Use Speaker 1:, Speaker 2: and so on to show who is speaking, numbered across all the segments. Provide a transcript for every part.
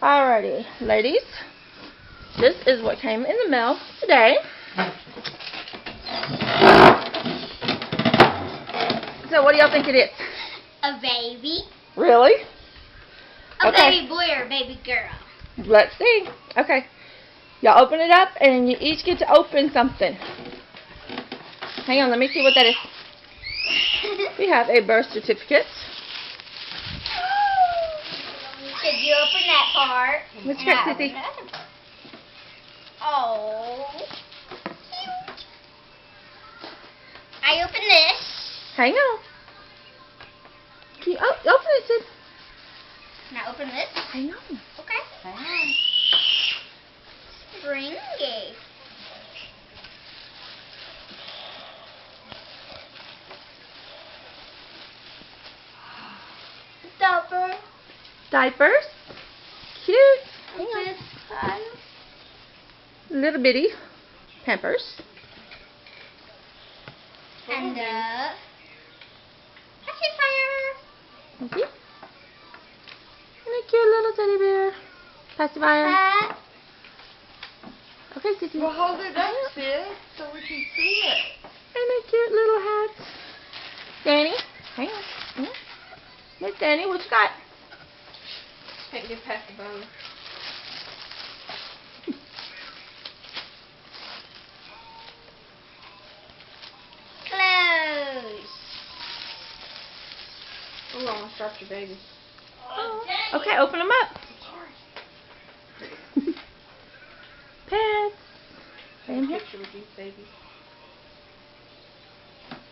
Speaker 1: Alrighty, ladies. This is what came in the mail today. So what do y'all think it is?
Speaker 2: A baby.
Speaker 1: Really?
Speaker 2: A
Speaker 1: Okay.
Speaker 2: baby boy or a baby girl.
Speaker 1: Let's see. Okay. Y'all open it up and you each get to open something. Hang on, let me see what that is. We have a birth certificate.
Speaker 2: Did you open that part?
Speaker 1: What's
Speaker 2: And
Speaker 1: that,
Speaker 2: I
Speaker 1: Sissy?
Speaker 2: opened the other part. Oh, cute. I opened this.
Speaker 1: Hang on. Can you open it, Sid?
Speaker 2: And I opened this.
Speaker 1: Hang on.
Speaker 2: Okay. Springy. Stopper.
Speaker 1: Diapers. Cute. Hang on.
Speaker 2: This one.
Speaker 1: Little bitty Pampers.
Speaker 2: And pacifier.
Speaker 1: Thank you. And a cute little teddy bear. Pacifier.
Speaker 2: Hat.
Speaker 1: Okay, Sissy.
Speaker 3: Well, hold it up, Sid, so we can see it.
Speaker 1: And a cute little hat. Danny. Hang on. Miss Danny, what you got?
Speaker 3: Can't get past the bone.
Speaker 2: Clothes.
Speaker 3: Oh, I'm gonna start your baby.
Speaker 1: Okay, open them up. Pants. Same here.
Speaker 3: Picture with these babies.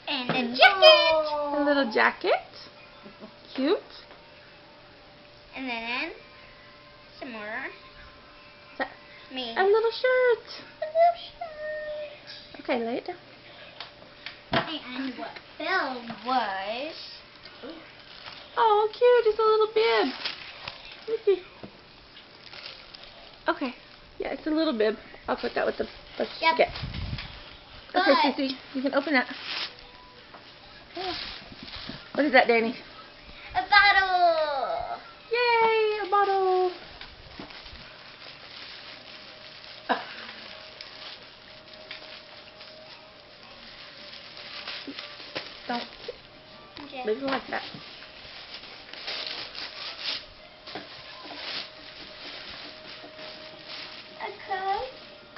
Speaker 2: And a jacket.
Speaker 1: A little jacket. Cute.
Speaker 2: And then some more.
Speaker 1: So-
Speaker 2: Me.
Speaker 1: A little shirt.
Speaker 2: A little shirt.
Speaker 1: Okay, lay it down.
Speaker 2: And what Bill was.
Speaker 1: Oh, cute. It's a little bib. Let me see. Okay. Yeah, it's a little bib. I'll put that with the
Speaker 2: Yep.
Speaker 1: Okay,
Speaker 2: But-
Speaker 1: Sissy, you can open that. What is that, Danny?
Speaker 2: A bottle.
Speaker 1: Yay, a bottle. Don't leave it like that.
Speaker 2: A coat.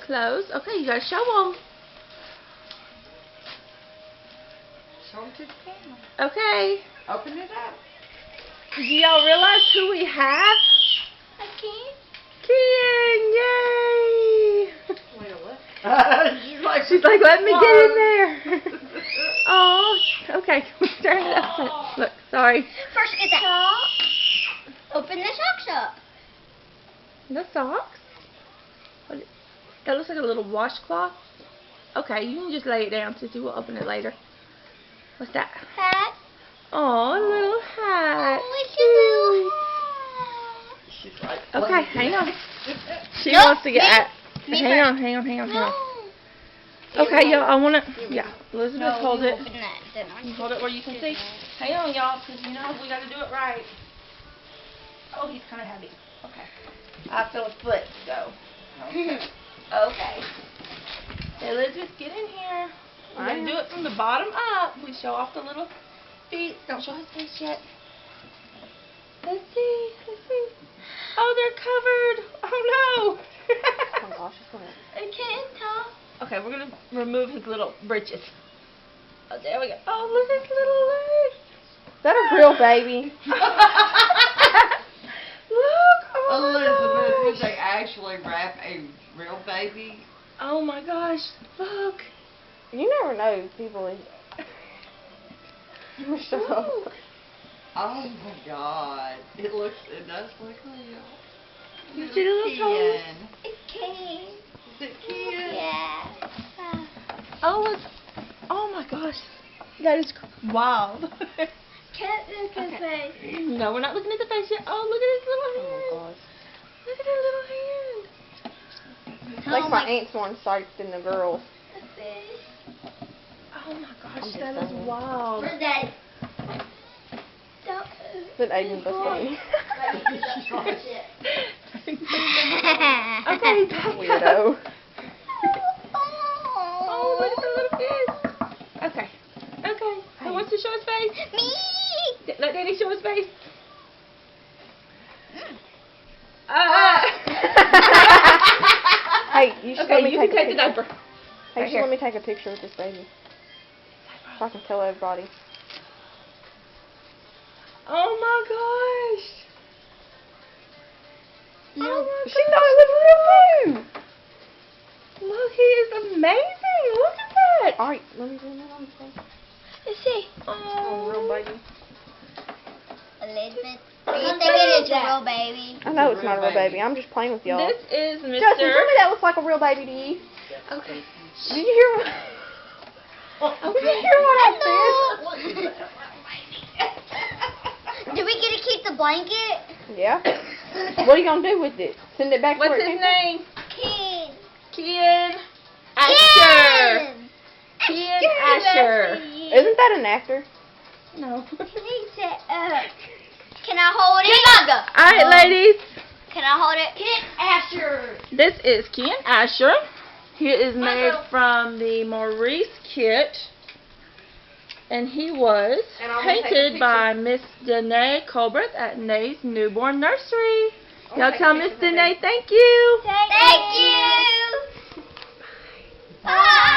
Speaker 1: Clothes. Okay, you gotta show them.
Speaker 3: Show them to the camera.
Speaker 1: Okay.
Speaker 3: Open it up.
Speaker 1: Do y'all realize who we have?
Speaker 2: A key.
Speaker 1: Kian, yay!
Speaker 3: Wait a what?
Speaker 1: She's like, let me get in there. Oh, okay. Turn it up. Look, sorry.
Speaker 2: First, get that. Sock. Open the socks up.
Speaker 1: The socks? What, that looks like a little washcloth. Okay, you can just lay it down, Sissy. We'll open it later. What's that?
Speaker 2: Hat.
Speaker 1: Oh, a little hat.
Speaker 2: Oh, it's a little hat.
Speaker 3: She's like,
Speaker 1: Okay, hang on. She
Speaker 2: Nope,
Speaker 1: wants to get
Speaker 2: me-
Speaker 1: at.
Speaker 2: me
Speaker 1: Hang
Speaker 2: first.
Speaker 1: on, hang on, hang on, hang on.
Speaker 2: No.
Speaker 1: Okay, y'all, I wanna. Yeah, Elizabeth,
Speaker 2: No,
Speaker 1: hold
Speaker 2: you
Speaker 1: it.
Speaker 2: open that, then I
Speaker 1: Hold it where you can see. Hang on, y'all, because you know we gotta do it right. Oh, he's kind of heavy. Okay. I feel a foot, so. Okay. Okay. Elizabeth, get in here. We're gonna do it from the bottom up. We show off the little feet. Don't show his face yet. Let's see. Let's see. Oh, they're covered. Oh no.
Speaker 3: Oh gosh, it's gonna.
Speaker 2: I can't tell.
Speaker 1: Okay, we're gonna remove his little britches. Oh, there we go. Oh, look at his little legs. Is that a real baby? Look. Oh
Speaker 3: Elizabeth,
Speaker 1: my
Speaker 3: would
Speaker 1: gosh.
Speaker 3: they actually wrap a real baby?
Speaker 1: Oh my gosh. Look.
Speaker 4: You never know, people. Shut up.
Speaker 1: Ooh.
Speaker 3: Oh my God! It does look real.
Speaker 1: You see the little toes?
Speaker 3: Ken.
Speaker 2: It came.
Speaker 3: Is it Ken?
Speaker 2: Yeah.
Speaker 1: Oh, look. Oh my gosh. That is wild.
Speaker 2: Can't look at
Speaker 1: Okay.
Speaker 2: face.
Speaker 1: No, we're not looking at the face yet. Oh, look at his little hand.
Speaker 4: Oh
Speaker 1: Look at his little hand.
Speaker 4: gosh. Like my aunt's more psyched than the girls.
Speaker 1: Oh my gosh,
Speaker 4: I'm just
Speaker 1: that is
Speaker 4: saying.
Speaker 1: wild.
Speaker 2: Where's Daddy? Don't.
Speaker 4: But Aiden's the same.
Speaker 2: Like,
Speaker 4: Weirdo.
Speaker 1: Oh, look at the little fish. Okay. Okay. Who wants to show his face?
Speaker 2: Me.
Speaker 1: Let Daddy show his face.
Speaker 4: Hey, you should let
Speaker 1: Okay,
Speaker 4: me
Speaker 1: you
Speaker 4: take
Speaker 1: can
Speaker 4: a
Speaker 1: take the
Speaker 4: picture.
Speaker 1: diaper.
Speaker 4: Hey, you
Speaker 1: Right
Speaker 4: should
Speaker 1: here.
Speaker 4: let me take a picture with this baby. So I can tell everybody.
Speaker 1: Oh my gosh.
Speaker 4: She thought it was real too.
Speaker 1: Look, he is amazing. Look at that.
Speaker 4: Alright, let me zoom in on this one.
Speaker 2: Let's see.
Speaker 4: Oh, real baby.
Speaker 2: A little bit. Are you thinking it's a real baby?
Speaker 4: I know it's not a real baby. I'm just playing with y'all.
Speaker 1: This is Mr.
Speaker 4: Justin, tell me that looks like a real baby to you.
Speaker 2: Okay.
Speaker 4: Did you hear what? Did you hear what I
Speaker 2: Do we get to keep the blanket?
Speaker 4: said? Yeah. What are you gonna do with it? Send it back
Speaker 1: What's
Speaker 4: where it
Speaker 1: his
Speaker 4: came
Speaker 1: name?
Speaker 2: Ken.
Speaker 1: Kian Asher. Kian Asher.
Speaker 4: from? Isn't that an actor?
Speaker 1: No.
Speaker 2: Please set up. Can I hold it?
Speaker 1: All right, ladies.
Speaker 2: Can I hold it? Ken Asher.
Speaker 1: This is Kian Asher. He is made from the Maurice kit. And he was
Speaker 3: And I'm gonna take a
Speaker 1: painted
Speaker 3: picture.
Speaker 1: by Miss Danae Colbert at Nay's Newborn Nursery. Y'all tell Miss Danae thank you.
Speaker 2: Thank you. Bye.